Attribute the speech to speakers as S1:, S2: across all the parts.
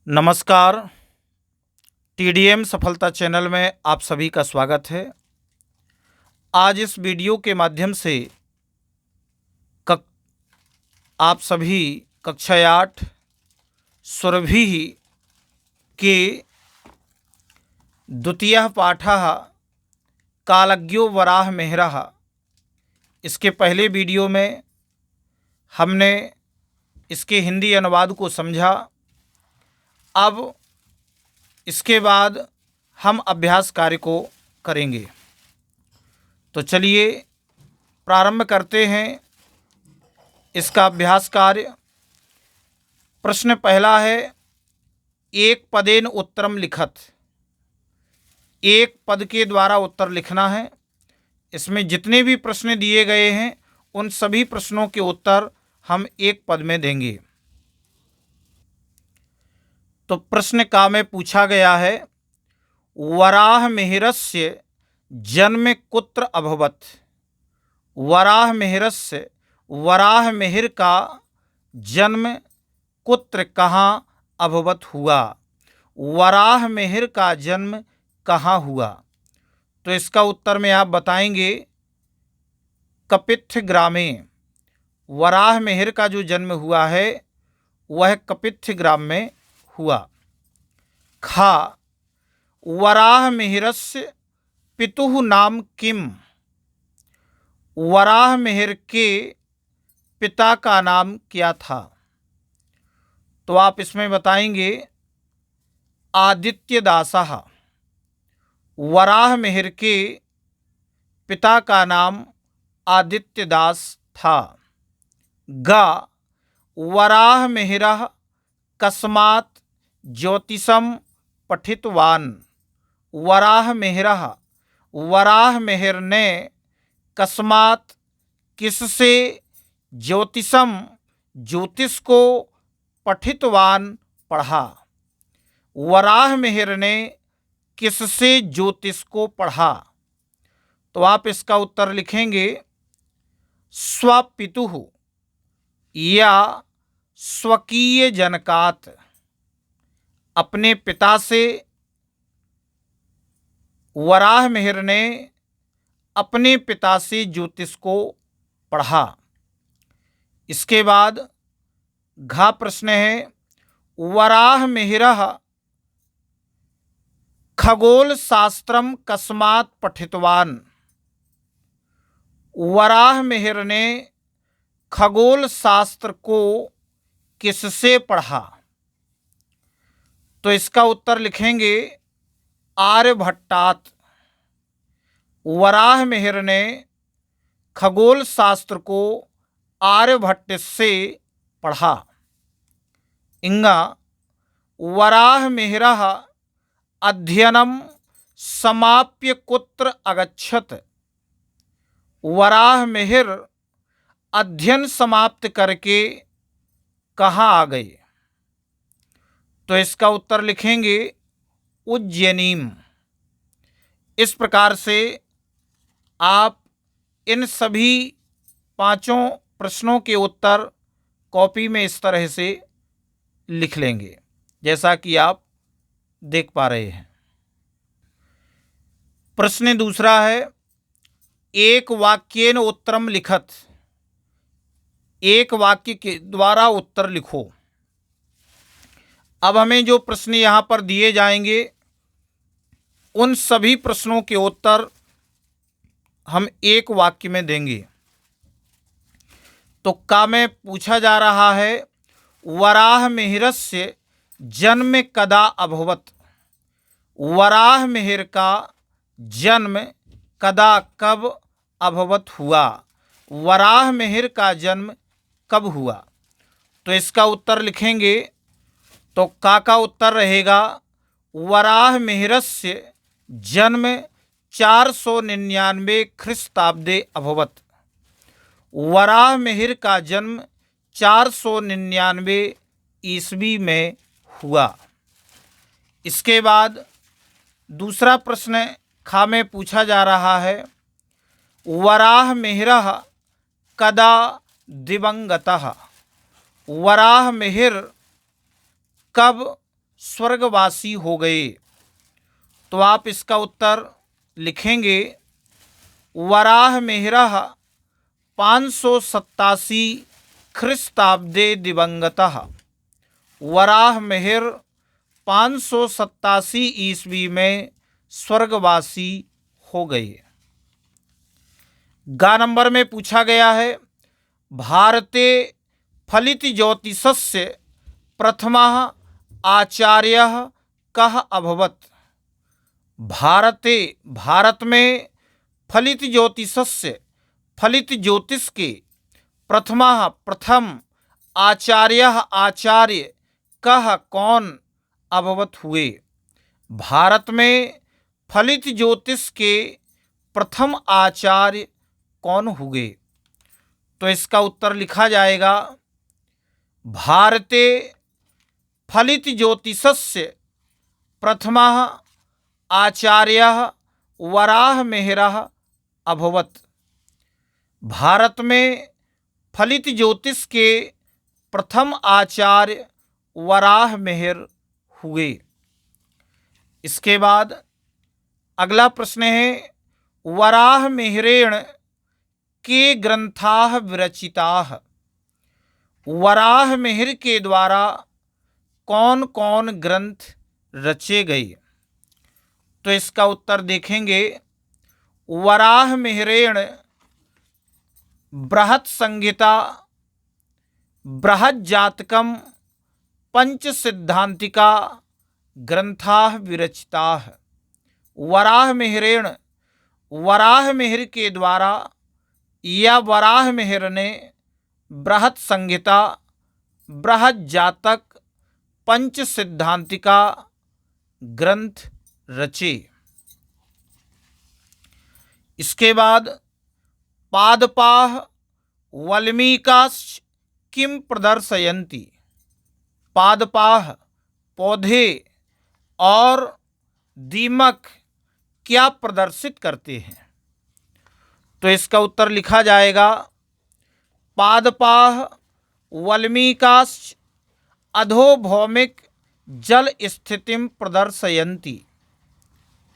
S1: नमस्कार। टीडीएम सफलता चैनल में आप सभी का स्वागत है। आज इस वीडियो के माध्यम से आप सभी कक्षा 8 सुरभि के द्वितीयः पाठः कालज्ञो वराह मेहरः, इसके पहले वीडियो में हमने इसके हिंदी अनुवाद को समझा। अब इसके बाद हम अभ्यास कार्य को करेंगे। तो चलिए प्रारंभ करते हैं इसका अभ्यास कार्य। प्रश्न पहला है, एक पदेन उत्तरम लिखत। एक पद के द्वारा उत्तर लिखना है। इसमें जितने भी प्रश्न दिए गए हैं उन सभी प्रश्नों के उत्तर हम एक पद में देंगे। तो प्रश्न का में पूछा गया है, वराह मिहिरस्य जन्म कुत्र अभवत। वराह मिहिरस्य, वराह मिहिर का जन्म कुत्र कहाँ अभवत हुआ। वराह मिहिर का जन्म कहाँ हुआ। तो इसका उत्तर में आप बताएंगे कपित्थ ग्रामे। वराह मिहिर का जो जन्म हुआ है वह कपित्थ ग्राम में हुआ। खा, वराह मिहिरस्य पितुः नाम किम। वराह मिहिर के पिता का नाम क्या था। तो आप इसमें बताएंगे आदित्य दासः। वराह मिहिर के पिता का नाम आदित्य दास था। गा, वराह मिहिरः कस्मात् ज्योतिषम पठितवान। वराह मिहिरः, वराह मिहिर ने कस्मात् किससे ज्योतिषम ज्योतिष को पठितवान पढ़ा। वराह मिहिर ने किससे ज्योतिष को पढ़ा। तो आप इसका उत्तर लिखेंगे स्वपितुः या स्वकीय जनकात। अपने पिता से वराह मिहिर ने अपने पिता से ज्योतिष को पढ़ा। इसके बाद घा प्रश्न है, वराह मिहिरः खगोल शास्त्रम कस्मात् पठितवान। वराह मिहिर ने खगोल शास्त्र को किससे पढ़ा। तो इसका उत्तर लिखेंगे आर्यभट्टात्। वराह मिहिर ने खगोल शास्त्र को आर्यभट्ट से पढ़ा। इंगा, वराह मिहिरः अध्ययनम समाप्य कुत्र अगच्छत। वराह मिहिर अध्ययन समाप्त करके कहाँ आ गए। तो इसका उत्तर लिखेंगे उज्जैनीम। इस प्रकार से आप इन सभी पांचों प्रश्नों के उत्तर कॉपी में इस तरह से लिख लेंगे जैसा कि आप देख पा रहे हैं। प्रश्न दूसरा है, एक वाक्येन उत्तरम लिखत। एक वाक्य के द्वारा उत्तर लिखो। अब हमें जो प्रश्न यहाँ पर दिए जाएंगे उन सभी प्रश्नों के उत्तर हम एक वाक्य में देंगे। तो का में पूछा जा रहा है, वराह मिहिरस्य जन्म कदा अभवत। वराह मिहिर का जन्म कदा कब अभवत हुआ। वराह मिहिर का जन्म कब हुआ। तो इसका उत्तर लिखेंगे। तो का उत्तर रहेगा वराह मिहिरस्य जन्म 499 ख्रीस्ताब्दे अभवत। वराह मिहिर का जन्म 499 ईस्वी में हुआ। इसके बाद दूसरा प्रश्न खा में पूछा जा रहा है, वराह मिहिरः कदा दिवंगतः। वराह मिहिर कब स्वर्गवासी हो गए। तो आप इसका उत्तर लिखेंगे वराह मिहिरः 587 ख्रीस्ताब्दे दिवंगतः। वराह मिहिर 587 ईस्वी में स्वर्गवासी हो गए। गा नंबर में पूछा गया है भारते फलित ज्योतिषस्य प्रथमः आचार्यः कः अभवत्। भारत में फलित ज्योतिषस्य फलित ज्योतिष के प्रथम आचार्य कह कौन अभवत हुए। भारत में फलित ज्योतिष के प्रथम आचार्य कौन हुए। तो इसका उत्तर लिखा जाएगा भारते फलित ज्योतिषस्य प्रथमः आचार्यः वराह मिहिरः अभवत्। भारत में फलित ज्योतिष के प्रथम आचार्य वराह मिहिर हुए। इसके बाद अगला प्रश्न है वराह मिहिरेण के ग्रंथाः विरचिताः। वराह मिहिर के द्वारा कौन कौन ग्रंथ रचे गए। तो इसका उत्तर देखेंगे वराह मिहिरेण बृहत् संहिता बृहत् जातकम पंच सिद्धांतिका ग्रंथाः विरचिताः। वराह मिहिरेण वराह मिहिर के द्वारा या वराह मिहिर ने बृहत् संहिता बृहत् जातक पंच सिद्धांतिका ग्रंथ रचे। इसके बाद पादपाः वल्मीकाश्च किम प्रदर्शयन्ति। पादपाः पौधे और दीमक क्या प्रदर्शित करते हैं। तो इसका उत्तर लिखा जाएगा पादपाः वल्मीकाश्च अधोभौमिक जल स्थितिम प्रदर्शयन्ति।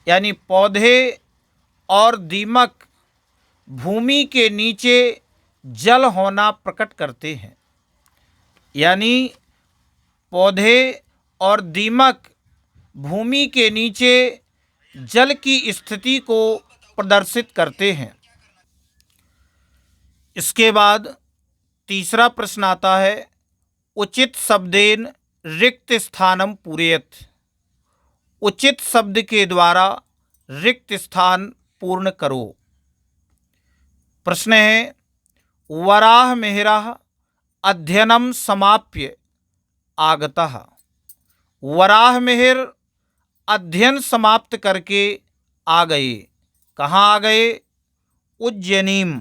S1: यानी पौधे और दीमक भूमि के नीचे जल होना प्रकट करते हैं। यानी पौधे और दीमक भूमि के नीचे जल की स्थिति को प्रदर्शित करते हैं। इसके बाद तीसरा प्रश्न आता है उचित शब्देन रिक्त स्थानम पूरयत। उचित शब्द के द्वारा रिक्त स्थान पूर्ण करो। प्रश्न है वराह मिहिरः अध्ययनम समाप्य आगतः। वराह मिहिर अध्ययन समाप्त करके आ गए। कहाँ आ गए। उज्जैनीम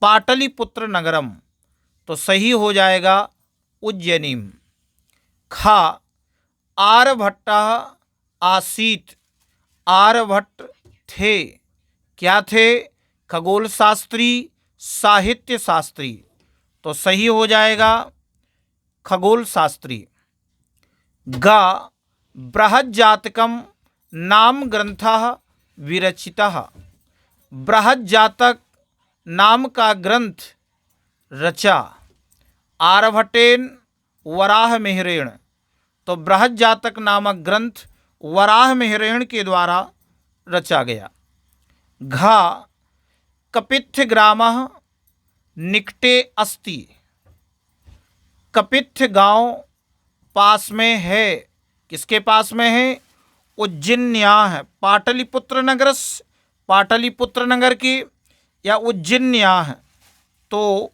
S1: पाटलिपुत्र नगरम। तो सही हो जाएगा उज्जैनीम। खा आर्यभट्टः आसीत्। आर्यभट्ट थे। क्या थे। खगोल शास्त्री साहित्य शास्त्री। तो सही हो जाएगा खगोल शास्त्री। गा बृहत् जातकम नाम ग्रंथः विरचितः। बृहत् जातक नाम का ग्रंथ रचा आर्यभट्टेन वराह मिहिरेण। तो बृहत् जातक नामक ग्रंथ वराह मिहिरेण के द्वारा रचा गया। घा कपित्थ ग्रामः निकटे अस्ति। कपित्थ गांव पास में है। किसके पास में है। उज्जैन्याः पाटलिपुत्र नगरस पाटलिपुत्र नगर की या उज्जैन्याः। तो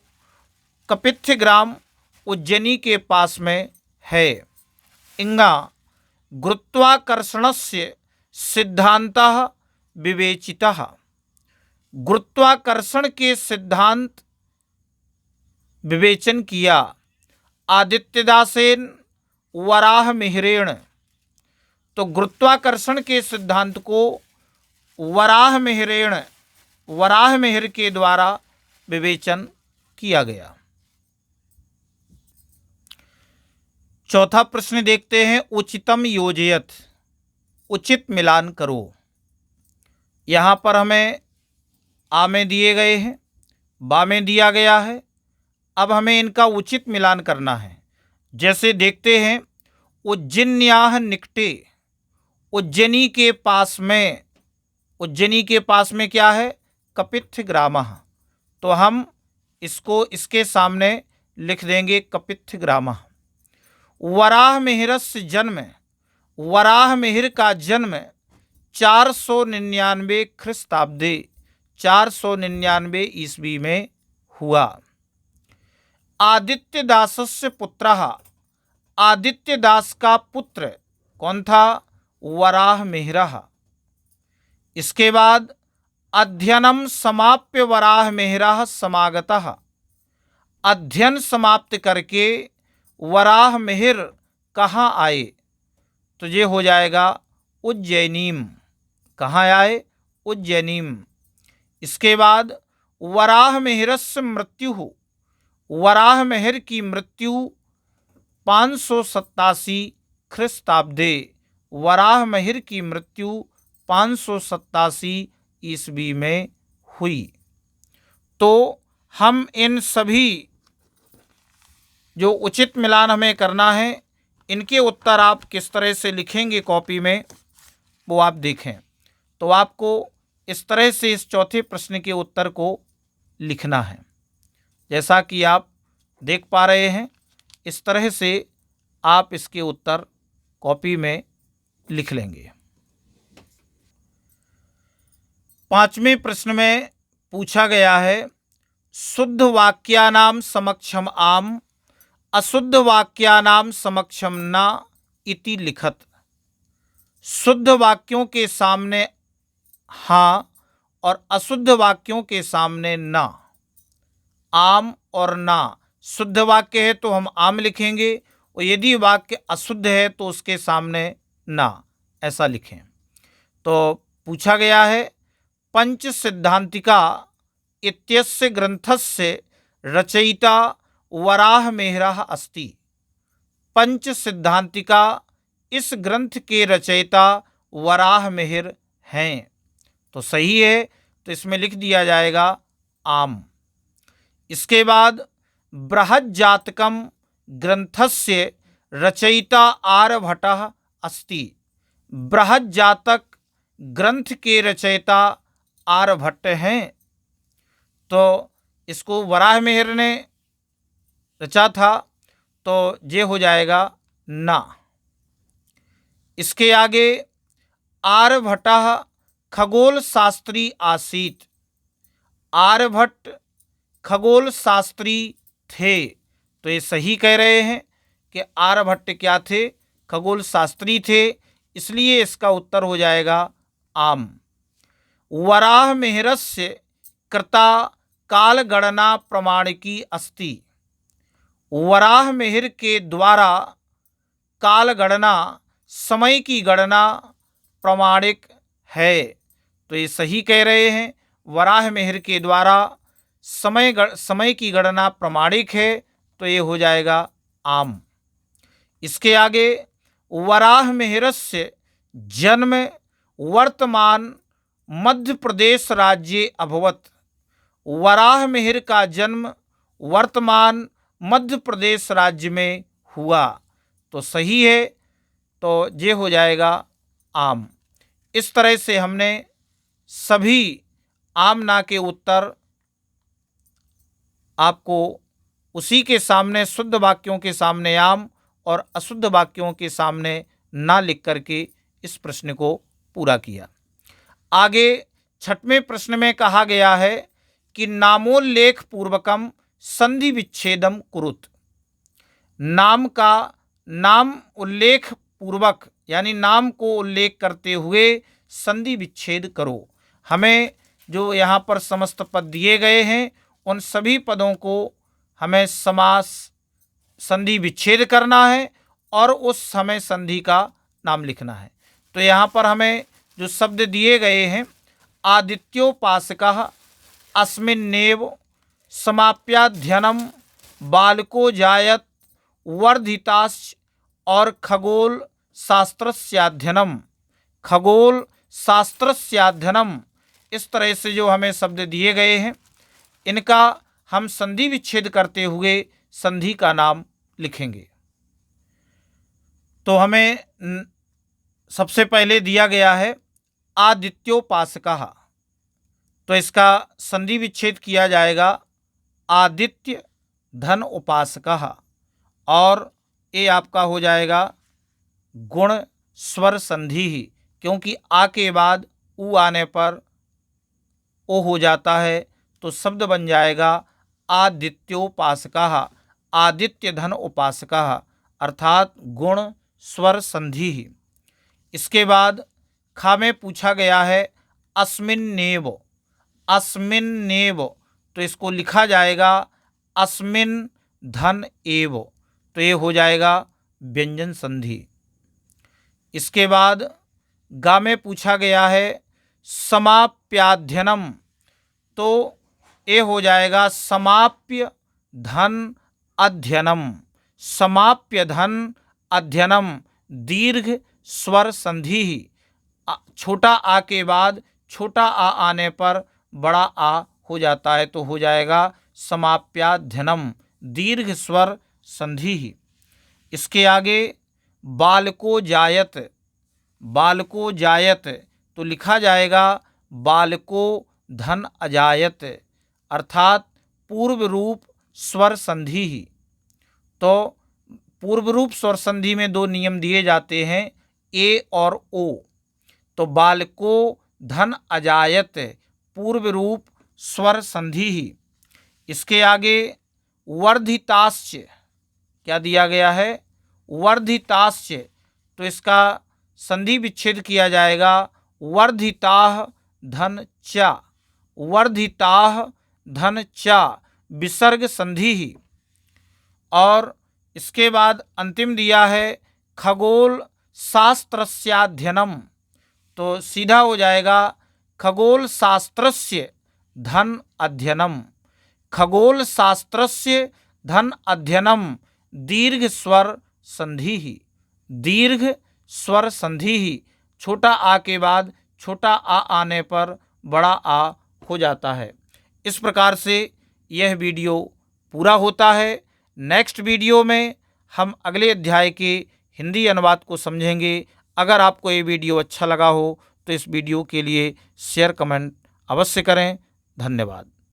S1: कपित्थ ग्राम उज्जैनी के पास में है। इंगा गुरुत्वाकर्षणस्य सिद्धांतः विवेचितः। गुरुत्वाकर्षण के सिद्धांत विवेचन किया आदित्यदासेन वराह मिहिरेण। तो गुरुत्वाकर्षण के सिद्धांत को वराह मिहिर के द्वारा विवेचन किया गया। चौथा प्रश्न देखते हैं, उचितम योजयत, उचित मिलान करो। यहाँ पर हमें आ में दिए गए हैं, बा में दिया गया है। अब हमें इनका उचित मिलान करना है। जैसे देखते हैं, उज्जन्याह निकटे, उज्जैनी के पास में, उज्जैनी के पास में क्या है, कपित्थ ग्रामः। तो हम इसको इसके सामने लिख देंगे कपित्थ ग्रामः। वराह मिहिरस्य जन्म, वराह मिहिर का जन्म 499 ख्रिस्ताब्दे, 499 ईस्वी में हुआ। आदित्य दासस्य पुत्रः, आदित्य दास का पुत्र कौन था, वराह मिहिरः। इसके बाद अध्ययनम समाप्य वराह मिहिरः समागतः, अध्ययन समाप्त करके वराह मिहिर कहाँ आए, तो ये हो जाएगा उज्जैनीम। कहाँ आए, उज्जैनीम। इसके बाद वराह मिहिरस्य मृत्यु, वराह मिहिर की मृत्यु 587 ख्रिस्ताब्दे, वराह मिहिर की मृत्यु 587 ईस्वी में हुई। तो हम इन सभी जो उचित मिलान हमें करना है, इनके उत्तर आप किस तरह से लिखेंगे कॉपी में, वो आप देखें। तो आपको इस तरह से इस चौथे प्रश्न के उत्तर को लिखना है। जैसा कि आप देख पा रहे हैं, इस तरह से आप इसके उत्तर कॉपी में लिख लेंगे। पांचवें प्रश्न में पूछा गया है, शुद्ध वाक्यानाम समक्षम आम, अशुद्ध वाक्यानाम समक्षम न इति लिखत। शुद्ध वाक्यों के सामने हाँ और अशुद्ध वाक्यों के सामने ना, आम और ना। शुद्ध वाक्य है तो हम आम लिखेंगे, और यदि वाक्य अशुद्ध है तो उसके सामने ना, ऐसा लिखें। तो पूछा गया है, पंच सिद्धांतिका इत्यस्य ग्रंथस्य रचयिता वराह मिहिरः अस्ति। पंच सिद्धांतिका, इस ग्रंथ के रचयिता वराह मिहिर हैं। तो सही है, तो इसमें लिख दिया जाएगा आम। इसके बाद बृहज्जातकम ग्रंथस्य रचयिता आर्यभट्टः अस्ति। बृहज्जातक ग्रंथ के रचयिता आर्यभट्ट हैं। तो इसको वराह मिहिर ने रचा था, तो ये हो जाएगा ना। इसके आगे आर्यभट्टः खगोल शास्त्री आसीत। आर्यभट्ट खगोल शास्त्री थे। तो ये सही कह रहे हैं कि आर्यभट्ट क्या थे, खगोल शास्त्री थे। इसलिए इसका उत्तर हो जाएगा आम। वराह मिहिरस्य कृता काल गणना प्रमाणिकी अस्ति। वराह मिहिर के द्वारा काल गणना, समय की गणना प्रमाणिक है। तो ये सही कह रहे हैं, वराह मिहिर के द्वारा समय की गणना प्रमाणिक है। तो ये हो जाएगा आम। इसके आगे वराह मिहिरस्य जन्म वर्तमान मध्य प्रदेश राज्ये अभवत। वराह मिहिर का जन्म वर्तमान मध्य प्रदेश राज्य में हुआ। तो सही है, तो ये हो जाएगा आम। इस तरह से हमने सभी आम ना के उत्तर आपको उसी के सामने, शुद्ध वाक्यों के सामने आम और अशुद्ध वाक्यों के सामने ना लिख करके इस प्रश्न को पूरा किया। आगे छठवें प्रश्न में कहा गया है कि नामोल्लेख पूर्वकम संधि विच्छेदम कुरुत। नाम का नाम उल्लेख पूर्वक, यानी नाम को उल्लेख करते हुए संधि विच्छेद करो। हमें जो यहाँ पर समस्त पद दिए गए हैं, उन सभी पदों को हमें समास संधि विच्छेद करना है और उस समय संधि का नाम लिखना है। तो यहाँ पर हमें जो शब्द दिए गए हैं, आदित्योपासकः अस्मिन्नेव समाप्याध्ययनम बालको जायत वर्धिताश्च और खगोल शास्त्रस्याध्ययनम, खगोल शास्त्रस्याध्ययनम, इस तरह से जो हमें शब्द दिए गए हैं इनका हम संधि विच्छेद करते हुए संधि का नाम लिखेंगे। तो हमें सबसे पहले दिया गया है आदित्योपासकः, तो इसका संधि विच्छेद किया जाएगा आदित्य धन उपासकः, और ये आपका हो जाएगा गुण स्वर संधि ही, क्योंकि आ के बाद उ आने पर ओ हो जाता है, तो शब्द बन जाएगा आदित्योपासकः, आदित्य धन उपासकः, अर्थात गुण स्वर संधि ही। इसके बाद खा में पूछा गया है अस्मिन्नेव, अस्मिन्नेव, तो इसको लिखा जाएगा अस्मिन धन एव, तो ये हो जाएगा व्यंजन संधि। इसके बाद गा में पूछा गया है समाप्याध्ययनम, तो ये हो जाएगा समाप्य धन अध्ययनम, समाप्य धन अध्ययनम, दीर्घ स्वर संधि ही, छोटा आ के बाद छोटा आ आने पर बड़ा आ हो जाता है, तो हो जाएगा समाप्याध्ययनम, दीर्घ स्वर संधि ही। इसके आगे बालको जायत, बालको जायत, तो लिखा जाएगा बालको धन अजायत, अर्थात पूर्व रूप स्वर संधि ही। तो पूर्व रूप स्वर संधि में दो नियम दिए जाते हैं, ए और ओ, तो बालको धन अजायत पूर्व रूप स्वर संधि ही। इसके आगे वर्धिताश्च, क्या दिया गया है वर्धिताश्च, तो इसका संधि विच्छेद किया जाएगा वर्धिताः धन चा, वर्धिताः धन चा, विसर्ग संधि ही। और इसके बाद अंतिम दिया है खगोल शास्त्रस्याध्ययनम, तो सीधा हो जाएगा खगोल शास्त्रस्य धन अध्ययनम, खगोल शास्त्रस्य धन अध्ययनम, दीर्घ स्वर संधि ही, दीर्घ स्वर संधि ही, छोटा आ के बाद छोटा आ आने पर बड़ा आ हो जाता है। इस प्रकार से यह वीडियो पूरा होता है। नेक्स्ट वीडियो में हम अगले अध्याय के हिंदी अनुवाद को समझेंगे। अगर आपको ये वीडियो अच्छा लगा हो तो इस वीडियो के लिए शेयर कमेंट अवश्य करें। धन्यवाद।